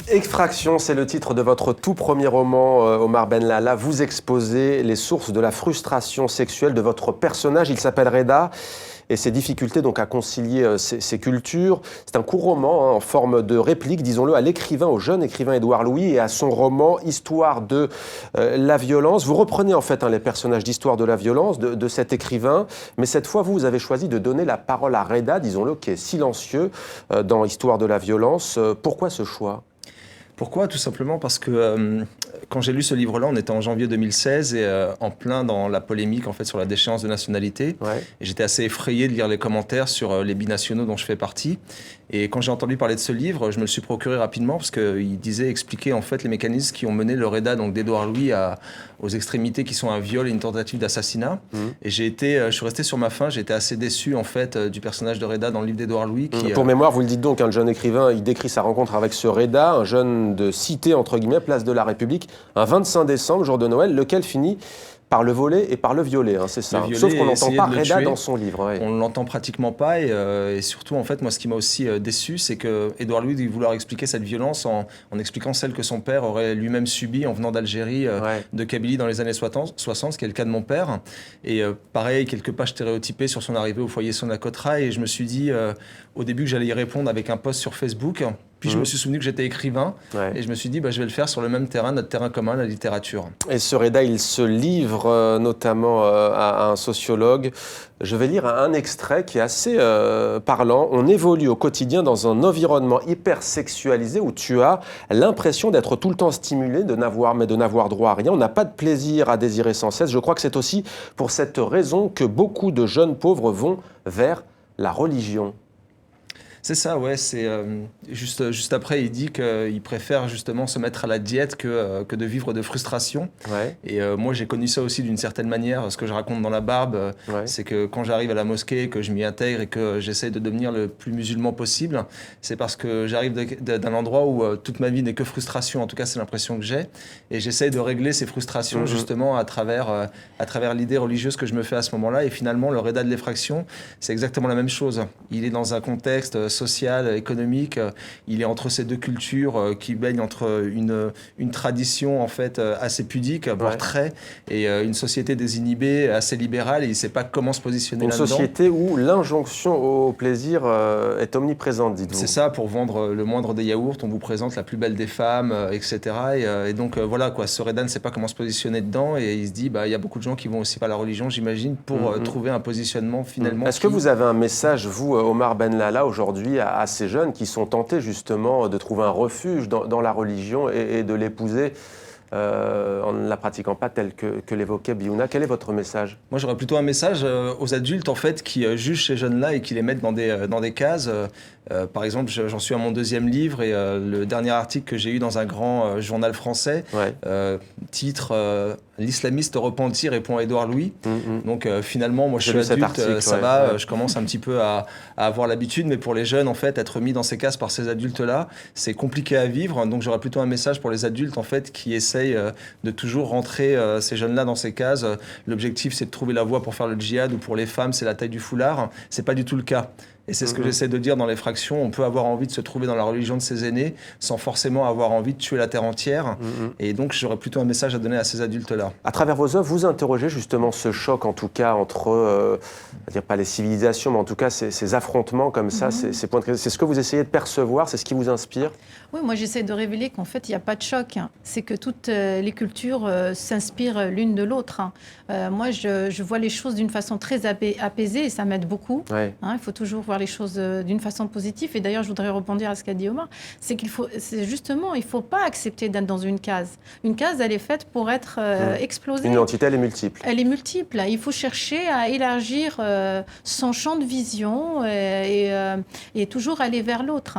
Extraction, c'est le titre de votre tout premier roman, Omar Benlala. Vous exposez les sources de la frustration sexuelle de votre personnage. Il s'appelle Reda et ses difficultés donc à concilier ces cultures. C'est un court roman en forme de réplique, disons-le, à l'écrivain, au jeune écrivain Édouard Louis et à son roman Histoire de la violence. Vous reprenez en fait les personnages d'Histoire de la violence de cet écrivain, mais cette fois vous avez choisi de donner la parole à Reda, disons-le, qui est silencieux dans Histoire de la violence. Pourquoi ce choix ? Pourquoi ? Tout simplement parce que quand j'ai lu ce livre-là, on était en janvier 2016 et en plein dans la polémique en fait sur la déchéance de nationalité. Ouais. Et j'étais assez effrayé de lire les commentaires sur les binationaux dont je fais partie. Et quand j'ai entendu parler de ce livre, je me le suis procuré rapidement parce qu'il expliquait en fait les mécanismes qui ont mené le Reda donc d'Édouard Louis aux extrémités qui sont un viol et une tentative d'assassinat. Et je suis resté sur ma faim. J'ai été assez déçu en fait du personnage de Reda dans le livre d'Édouard Louis. Pour mémoire, vous le dites donc, le jeune écrivain, il décrit sa rencontre avec ce Reda, un jeune de cité entre guillemets, place de la République, un 25 décembre, jour de Noël, lequel finit par le voler et par le violer, c'est ça. Sauf qu'on n'entend pas Reda dans son livre. Ouais. On ne l'entend pratiquement pas et surtout, en fait, moi, ce qui m'a aussi déçu, c'est que Édouard Louis dit vouloir expliquer cette violence en expliquant celle que son père aurait lui-même subie en venant d'Algérie, de Kabylie dans les années 60, ce qui est le cas de mon père. Et pareil, quelques pages stéréotypées sur son arrivée au foyer Sonacotra et je me suis dit au début que j'allais y répondre avec un post sur Facebook. Puis je me suis souvenu que j'étais écrivain et je me suis dit je vais le faire sur le même terrain, notre terrain commun, la littérature. Et ce Reda, il se livre notamment à un sociologue. Je vais lire un extrait qui est assez parlant. On évolue au quotidien dans un environnement hyper sexualisé où tu as l'impression d'être tout le temps stimulé, de n'avoir droit à rien. On n'a pas de plaisir à désirer sans cesse. Je crois que c'est aussi pour cette raison que beaucoup de jeunes pauvres vont vers la religion. C'est ça, ouais. C'est juste après, il dit qu'il préfère justement se mettre à la diète que de vivre de frustration. Ouais. Et moi, j'ai connu ça aussi d'une certaine manière. Ce que je raconte dans La Barbe, c'est que quand j'arrive à la mosquée, que je m'y intègre et que j'essaie de devenir le plus musulman possible, c'est parce que j'arrive d'un endroit où toute ma vie n'est que frustration. En tout cas, c'est l'impression que j'ai. Et j'essaie de régler ces frustrations justement à travers l'idée religieuse que je me fais à ce moment-là. Et finalement, le Reda de l'effraction, c'est exactement la même chose. Il est dans un contexte social, économique, il est entre ces deux cultures qui baignent entre une tradition en fait assez pudique, voire très, et une société désinhibée, assez libérale, et il ne sait pas comment se positionner là-dedans. Une société où l'injonction au plaisir est omniprésente, dites-vous. C'est ça, pour vendre le moindre des yaourts, on vous présente la plus belle des femmes, etc. Et donc voilà, quoi, ce Reda ne sait pas comment se positionner dedans, et il se dit, il y a beaucoup de gens qui vont aussi par la religion, j'imagine, pour trouver un positionnement finalement. Est-ce que vous avez un message, vous, Omar Benlala, aujourd'hui, à ces jeunes qui sont tentés justement de trouver un refuge dans la religion et de l'épouser en ne la pratiquant pas telle que l'évoquait Biouna? Quel est votre message? Moi, j'aurais plutôt un message aux adultes en fait qui jugent ces jeunes-là et qui les mettent dans des cases. Par exemple, j'en suis à mon deuxième livre et le dernier article que j'ai eu dans un grand journal français, titre L'islamiste repenti répond à Édouard Louis. Donc finalement, moi je suis adulte, article, ça va, je commence un petit peu à avoir l'habitude, mais pour les jeunes, en fait, être mis dans ces cases par ces adultes-là, c'est compliqué à vivre. Donc j'aurais plutôt un message pour les adultes en fait qui essayent de toujours rentrer ces jeunes-là dans ces cases. L'objectif, c'est de trouver la voie pour faire le djihad, ou pour les femmes, c'est la taille du foulard. C'est pas du tout le cas. Et c'est ce que j'essaie de dire dans l'effraction. On peut avoir envie de se trouver dans la religion de ses aînés sans forcément avoir envie de tuer la terre entière. Et donc, j'aurais plutôt un message à donner à ces adultes-là. À travers vos œuvres, vous interrogez justement ce choc, en tout cas, entre, dire pas les civilisations, mais en tout cas, ces affrontements comme ça, ces points de... C'est ce que vous essayez de percevoir, c'est ce qui vous inspire? Oui, moi, j'essaie de révéler qu'en fait, il n'y a pas de choc. C'est que toutes les cultures s'inspirent l'une de l'autre. Moi, je vois les choses d'une façon très apaisée et ça m'aide beaucoup. Ouais. Il faut toujours voir les choses d'une façon positive. Et d'ailleurs, je voudrais rebondir à ce qu'a dit Omar, c'est justement, il ne faut pas accepter d'être dans une case. Une case, elle est faite pour être explosée. Une identité, elle est multiple. Elle est multiple. Il faut chercher à élargir son champ de vision et toujours aller vers l'autre.